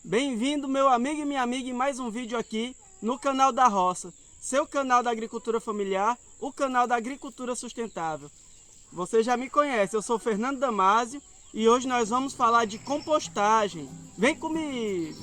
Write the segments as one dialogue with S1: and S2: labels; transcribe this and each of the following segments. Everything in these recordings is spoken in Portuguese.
S1: Bem-vindo, meu amigo e minha amiga, em mais um vídeo aqui no canal da Roça, seu canal da agricultura familiar, o canal da agricultura sustentável. Você já me conhece, eu sou Fernando Damasio e hoje nós vamos falar de compostagem. Vem comigo!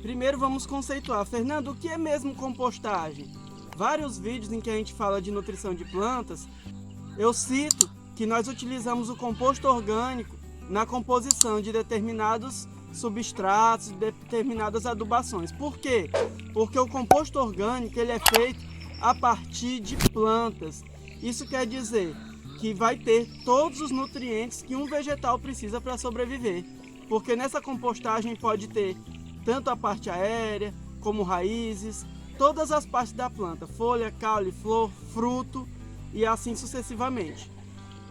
S1: Primeiro vamos conceituar. Fernando, o que é mesmo compostagem? Vários vídeos em que a gente fala de nutrição de plantas, eu cito que nós utilizamos o composto orgânico na composição de determinados substratos, determinadas adubações. Por quê? Porque o composto orgânico ele é feito a partir de plantas. Isso quer dizer que vai ter todos os nutrientes que um vegetal precisa para sobreviver. Porque nessa compostagem pode ter tanto a parte aérea, como raízes, todas as partes da planta, folha, caule, flor, fruto e assim sucessivamente.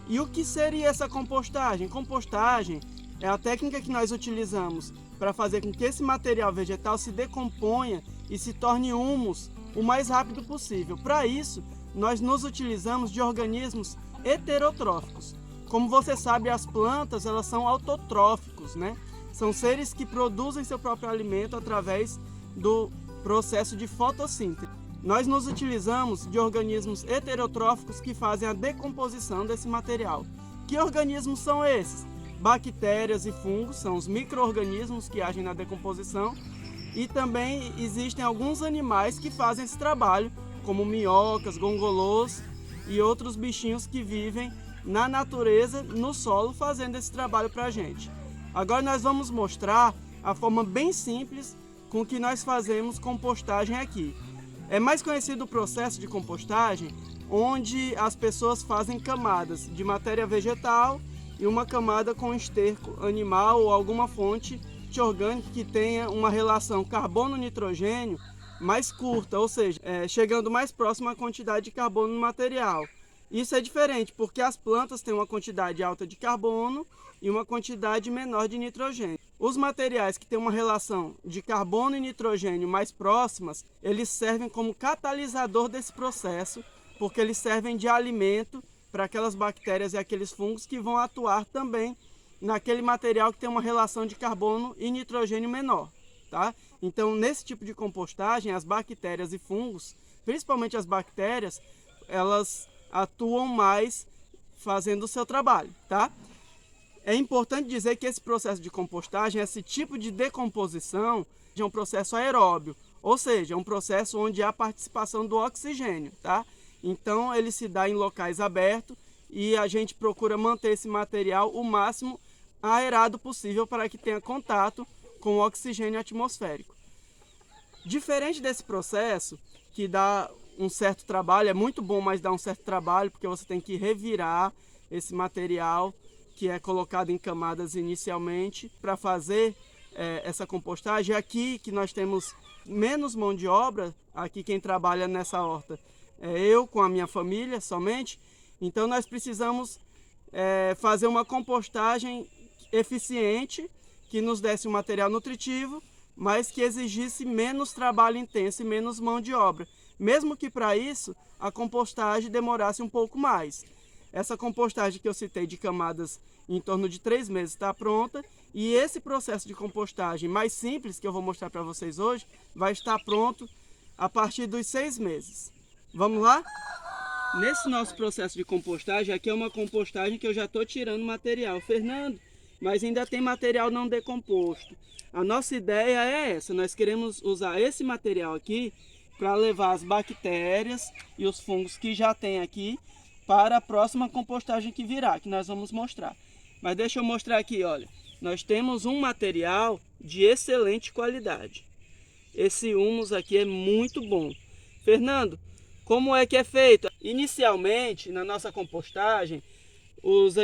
S1: E o que seria essa compostagem? Compostagem é a técnica que nós utilizamos para fazer com que esse material vegetal se decomponha e se torne humus o mais rápido possível. Para isso, nós nos utilizamos de organismos heterotróficos. Como você sabe, as plantas elas são autotróficos, né? São seres que produzem seu próprio alimento através do processo de fotossíntese. Nós nos utilizamos de organismos heterotróficos que fazem a decomposição desse material. Que organismos são esses? Bactérias e fungos, são os micro-organismos que agem na decomposição. E também existem alguns animais que fazem esse trabalho, como minhocas, gongolôs e outros bichinhos que vivem na natureza, no solo, fazendo esse trabalho para a gente. Agora nós vamos mostrar a forma bem simples com que nós fazemos compostagem aqui. É mais conhecido o processo de compostagem, onde as pessoas fazem camadas de matéria vegetal e uma camada com esterco animal ou alguma fonte orgânica que tenha uma relação carbono-nitrogênio mais curta, ou seja, chegando mais próximo à quantidade de carbono no material. Isso é diferente porque as plantas têm uma quantidade alta de carbono e uma quantidade menor de nitrogênio. Os materiais que têm uma relação de carbono e nitrogênio mais próximas, eles servem como catalisador desse processo, porque eles servem de alimento para aquelas bactérias e aqueles fungos que vão atuar também naquele material que tem uma relação de carbono e nitrogênio menor, tá? Então, nesse tipo de compostagem, as bactérias e fungos, principalmente as bactérias, elas atuam mais fazendo o seu trabalho, tá? É importante dizer que esse processo de compostagem, esse tipo de decomposição, é um processo aeróbio, ou seja, é um processo onde há participação do oxigênio, tá? Então ele se dá em locais abertos e a gente procura manter esse material o máximo aerado possível para que tenha contato com o oxigênio atmosférico. Diferente desse processo, que dá um certo trabalho, é muito bom, mas dá um certo trabalho, porque você tem que revirar esse material que é colocado em camadas inicialmente para fazer essa compostagem. Aqui que nós temos menos mão de obra, aqui quem trabalha nessa horta é eu com a minha família somente, então nós precisamos fazer uma compostagem eficiente, que nos desse um material nutritivo, mas que exigisse menos trabalho intenso e menos mão de obra, mesmo que para isso a compostagem demorasse um pouco mais. Essa compostagem que eu citei de camadas em torno de 3 meses está pronta, e esse processo de compostagem mais simples que eu vou mostrar para vocês hoje vai estar pronto a partir dos 6 meses. Vamos lá? Nesse nosso processo de compostagem, aqui é uma compostagem que eu já estou tirando material. Fernando, mas ainda tem material não decomposto. A nossa ideia é essa, nós queremos usar esse material aqui para levar as bactérias e os fungos que já tem aqui para a próxima compostagem que virá, que nós vamos mostrar. Mas deixa eu mostrar aqui, olha, nós temos um material de excelente qualidade. Esse humus aqui é muito bom. Fernando, como é que é feito? Inicialmente, na nossa compostagem, os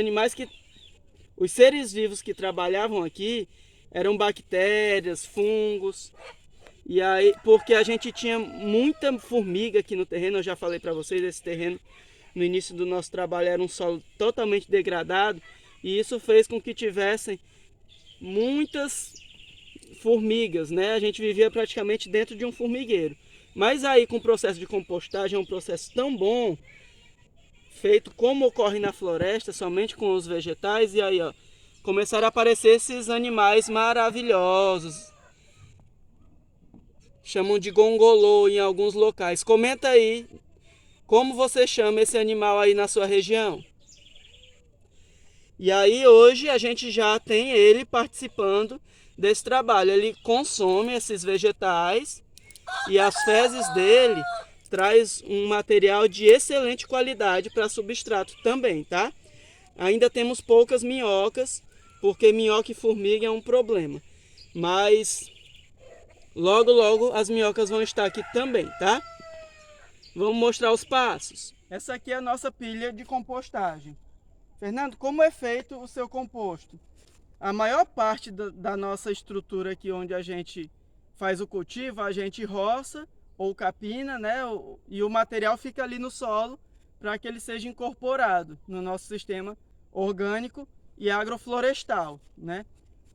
S1: seres vivos que trabalhavam aqui eram bactérias, fungos. E aí, porque a gente tinha muita formiga aqui no terreno, eu já falei para vocês, esse terreno no início do nosso trabalho era um solo totalmente degradado, e isso fez com que tivessem muitas formigas, né? A gente vivia praticamente dentro de um formigueiro. Mas aí, com o processo de compostagem, é um processo tão bom, feito como ocorre na floresta, somente com os vegetais, e aí, ó, começaram a aparecer esses animais maravilhosos. Chamam de gongolô em alguns locais. Comenta aí como você chama esse animal aí na sua região. E aí hoje a gente já tem ele participando desse trabalho. Ele consome esses vegetais e as fezes dele traz um material de excelente qualidade para substrato também, tá? Ainda temos poucas minhocas, porque minhoca e formiga é um problema. Mas logo logo as minhocas vão estar aqui também, tá? Vamos mostrar os passos. Essa aqui é a nossa pilha de compostagem. Fernando, como é feito o seu composto? A maior parte da nossa estrutura aqui onde a gente faz o cultivo, a gente roça ou capina, né? E o material fica ali no solo para que ele seja incorporado no nosso sistema orgânico e agroflorestal, né?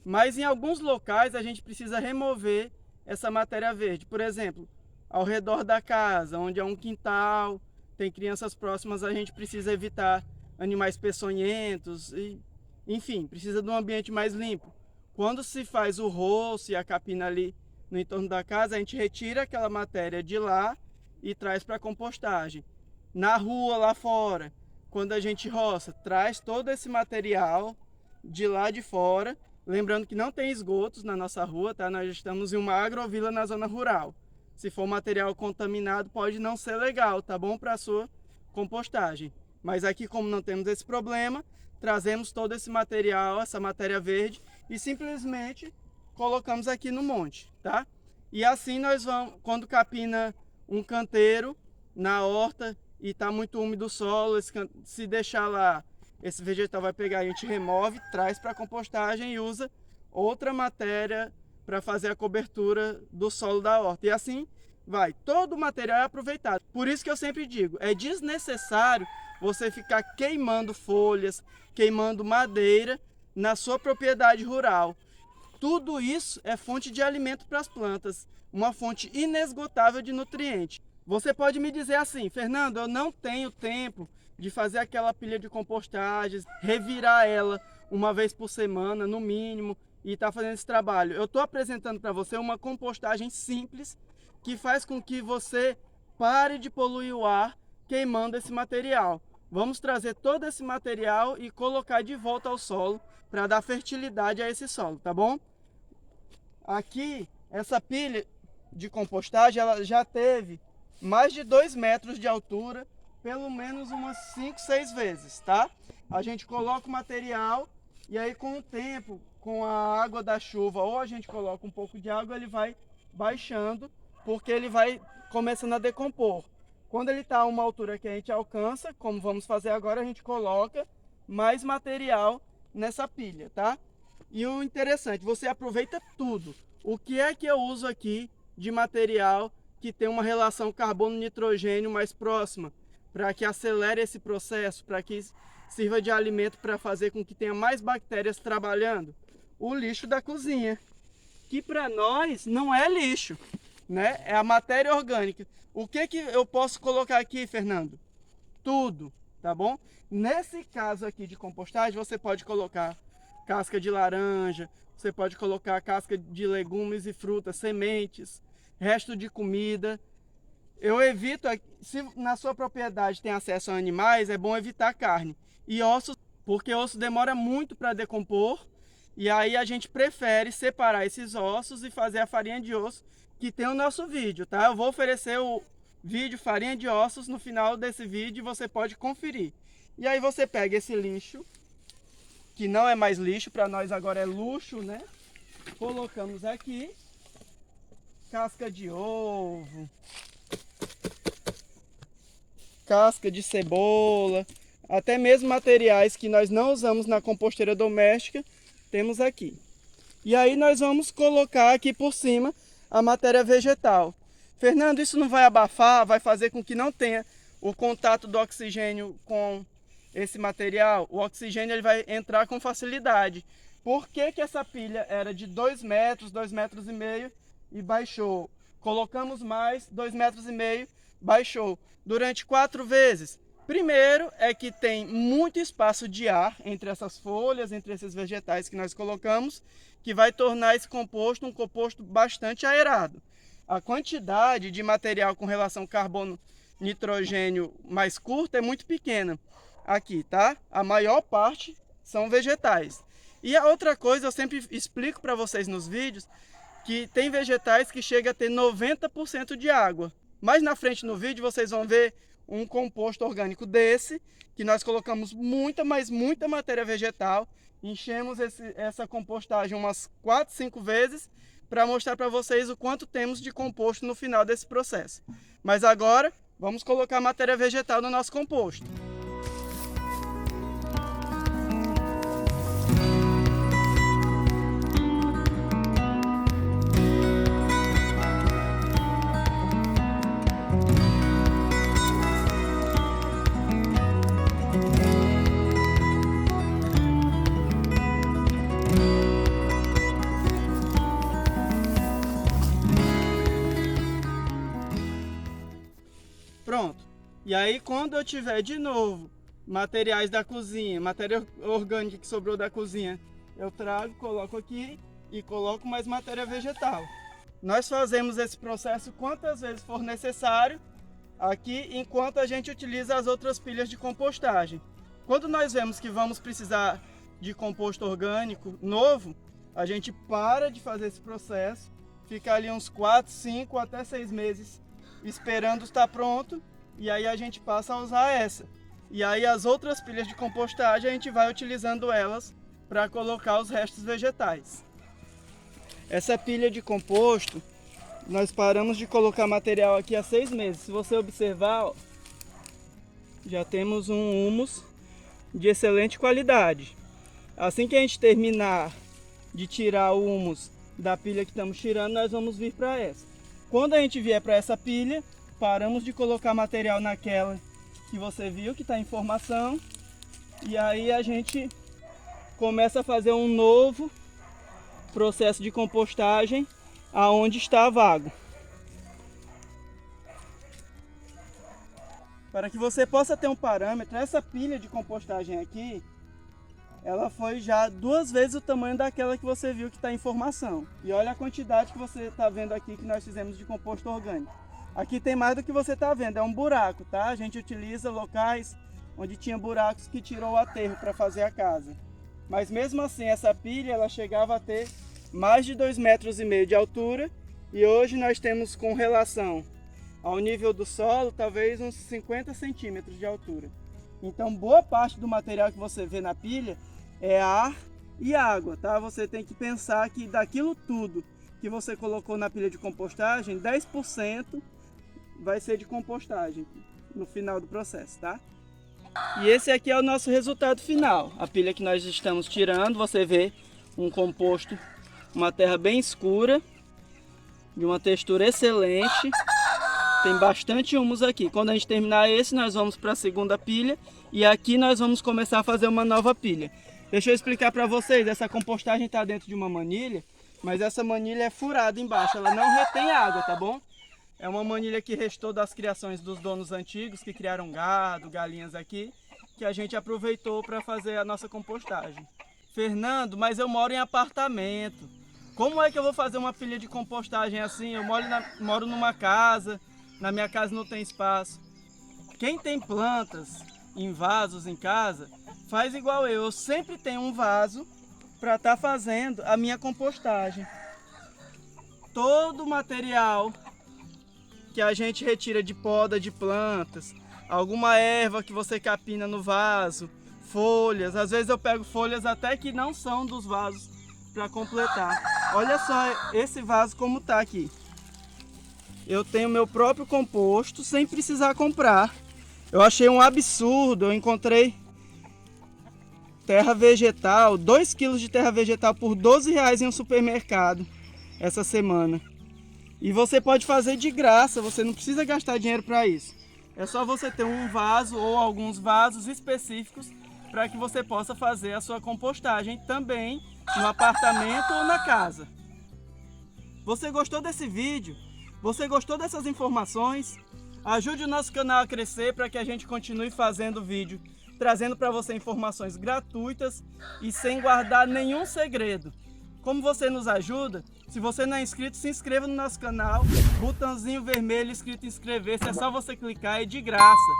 S1: Mas em alguns locais a gente precisa remover essa matéria verde. Por exemplo, ao redor da casa, onde é um quintal, tem crianças próximas, a gente precisa evitar animais peçonhentos, e, enfim, precisa de um ambiente mais limpo. Quando se faz o roço e a capina ali no entorno da casa, a gente retira aquela matéria de lá e traz para a compostagem. Na rua, lá fora, quando a gente roça, traz todo esse material de lá de fora, lembrando que não tem esgotos na nossa rua, tá? Nós estamos em uma agrovila na zona rural. Se for material contaminado, pode não ser legal, tá bom, para a sua compostagem. Mas aqui, como não temos esse problema, trazemos todo esse material, essa matéria verde, e simplesmente colocamos aqui no monte, tá? E assim nós vamos, quando capina um canteiro na horta e está muito úmido o solo, se deixar lá, esse vegetal vai pegar, a gente remove, traz para a compostagem e usa outra matéria para fazer a cobertura do solo da horta. E assim vai, todo o material é aproveitado. Por isso que eu sempre digo, é desnecessário você ficar queimando folhas, queimando madeira na sua propriedade rural. Tudo isso é fonte de alimento para as plantas, uma fonte inesgotável de nutrientes. Você pode me dizer assim, Fernando, eu não tenho tempo de fazer aquela pilha de compostagem, revirar ela uma vez por semana, no mínimo, e estar fazendo esse trabalho. Eu estou apresentando para você uma compostagem simples que faz com que você pare de poluir o ar queimando esse material. Vamos trazer todo esse material e colocar de volta ao solo para dar fertilidade a esse solo, tá bom? Aqui, essa pilha de compostagem, ela já teve mais de 2 metros de altura, pelo menos umas 5, 6 vezes, tá? A gente coloca o material e aí com o tempo, com a água da chuva, ou a gente coloca um pouco de água, ele vai baixando, porque ele vai começando a decompor. Quando ele está a uma altura que a gente alcança, como vamos fazer agora, a gente coloca mais material nessa pilha, tá? E o interessante, você aproveita tudo. O que é que eu uso aqui de material que tem uma relação carbono-nitrogênio mais próxima, para que acelere esse processo, para que sirva de alimento para fazer com que tenha mais bactérias trabalhando? O lixo da cozinha, que para nós não é lixo, né? É a matéria orgânica. O que eu posso colocar aqui, Fernando? Tudo, tá bom? Nesse caso aqui de compostagem, você pode colocar casca de laranja, você pode colocar casca de legumes e frutas, sementes, resto de comida. Eu evito, se na sua propriedade tem acesso a animais, é bom evitar carne. E ossos, porque osso demora muito para decompor, e aí a gente prefere separar esses ossos e fazer a farinha de osso, que tem o nosso vídeo, tá? Eu vou oferecer o vídeo farinha de ossos no final desse vídeo e você pode conferir. E aí você pega esse lixo, que não é mais lixo, para nós agora é luxo, né? Colocamos aqui casca de ovo, casca de cebola, até mesmo materiais que nós não usamos na composteira doméstica, temos aqui. E aí nós vamos colocar aqui por cima a matéria vegetal. Fernando, isso não vai abafar, vai fazer com que não tenha o contato do oxigênio com esse material, o oxigênio ele vai entrar com facilidade. Por que que essa pilha era de 2 metros, 2,5 metros e baixou? Colocamos mais, 2,5 metros, baixou. Durante 4 vezes. Primeiro é que tem muito espaço de ar entre essas folhas, entre esses vegetais que nós colocamos, que vai tornar esse composto um composto bastante aerado. A quantidade de material com relação carbono-nitrogênio mais curta é muito pequena. Aqui, tá? A maior parte são vegetais. E a outra coisa, eu sempre explico para vocês nos vídeos, que tem vegetais que chega a ter 90% de água. Mais na frente no vídeo vocês vão ver um composto orgânico desse, que nós colocamos muita, mas muita matéria vegetal, enchemos essa compostagem umas 4, 5 vezes, para mostrar para vocês o quanto temos de composto no final desse processo. Mas agora, vamos colocar matéria vegetal no nosso composto. Pronto. E aí quando eu tiver de novo materiais da cozinha, matéria orgânica que sobrou da cozinha, eu trago, coloco aqui e coloco mais matéria vegetal. Nós fazemos esse processo quantas vezes for necessário aqui, enquanto a gente utiliza as outras pilhas de compostagem. Quando nós vemos que vamos precisar de composto orgânico novo, a gente para de fazer esse processo, fica ali uns 4, 5 até 6 meses esperando estar pronto, e aí a gente passa a usar essa. E aí as outras pilhas de compostagem a gente vai utilizando elas para colocar os restos vegetais. Essa pilha de composto, nós paramos de colocar material aqui há 6 meses. Se você observar, ó, já temos um humus de excelente qualidade. Assim que a gente terminar de tirar o humus da pilha que estamos tirando, nós vamos vir para essa. Quando a gente vier para essa pilha, paramos de colocar material naquela que você viu, que está em formação. E aí a gente começa a fazer um novo processo de compostagem aonde está vago. Para que você possa ter um parâmetro, essa pilha de compostagem aqui, ela foi já 2 vezes o tamanho daquela que você viu que está em formação. E olha a quantidade que você está vendo aqui que nós fizemos de composto orgânico. Aqui tem mais do que você está vendo, é um buraco, tá? A gente utiliza locais onde tinha buracos que tirou o aterro para fazer a casa. Mas mesmo assim, essa pilha ela chegava a ter mais de 2,5 metros de altura. E hoje nós temos, com relação ao nível do solo, talvez uns 50 centímetros de altura. Então boa parte do material que você vê na pilha é ar e água, tá? Você tem que pensar que daquilo tudo que você colocou na pilha de compostagem, 10% vai ser de compostagem no final do processo, tá? E esse aqui é o nosso resultado final. A pilha que nós estamos tirando, você vê um composto, uma terra bem escura, de uma textura excelente. Tem bastante humus aqui. Quando a gente terminar esse, nós vamos para a segunda pilha. E aqui nós vamos começar a fazer uma nova pilha. Deixa eu explicar para vocês. Essa compostagem está dentro de uma manilha. Mas essa manilha é furada embaixo. Ela não retém água, tá bom? É uma manilha que restou das criações dos donos antigos. Que criaram gado, galinhas aqui. Que a gente aproveitou para fazer a nossa compostagem. Fernando, mas eu moro em apartamento. Como é que eu vou fazer uma pilha de compostagem assim? Eu moro numa casa. Na minha casa não tem espaço. Quem tem plantas em vasos em casa, faz igual eu. Eu sempre tenho um vaso para estar fazendo a minha compostagem. Todo o material que a gente retira de poda de plantas, alguma erva que você capina no vaso, folhas. Às vezes eu pego folhas até que não são dos vasos para completar. Olha só esse vaso como tá aqui. Eu tenho meu próprio composto sem precisar comprar. Eu achei um absurdo, eu encontrei terra vegetal, 2 kg de terra vegetal por R$12 em um supermercado essa semana. E você pode fazer de graça, você não precisa gastar dinheiro para isso. É só você ter um vaso ou alguns vasos específicos para que você possa fazer a sua compostagem também no apartamento ou na casa. Você gostou desse vídeo? Você gostou dessas informações? Ajude o nosso canal a crescer para que a gente continue fazendo vídeo, trazendo para você informações gratuitas e sem guardar nenhum segredo. Como você nos ajuda? Se você não é inscrito, se inscreva no nosso canal. Botãozinho vermelho escrito inscrever-se, é só você clicar, é de graça.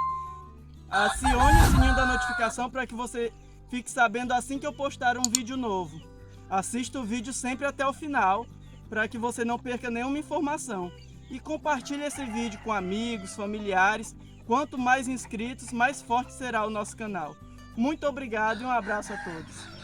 S1: Acione o sininho da notificação para que você fique sabendo assim que eu postar um vídeo novo. Assista o vídeo sempre até o final, para que você não perca nenhuma informação. E compartilhe esse vídeo com amigos, familiares. Quanto mais inscritos, mais forte será o nosso canal. Muito obrigado e um abraço a todos.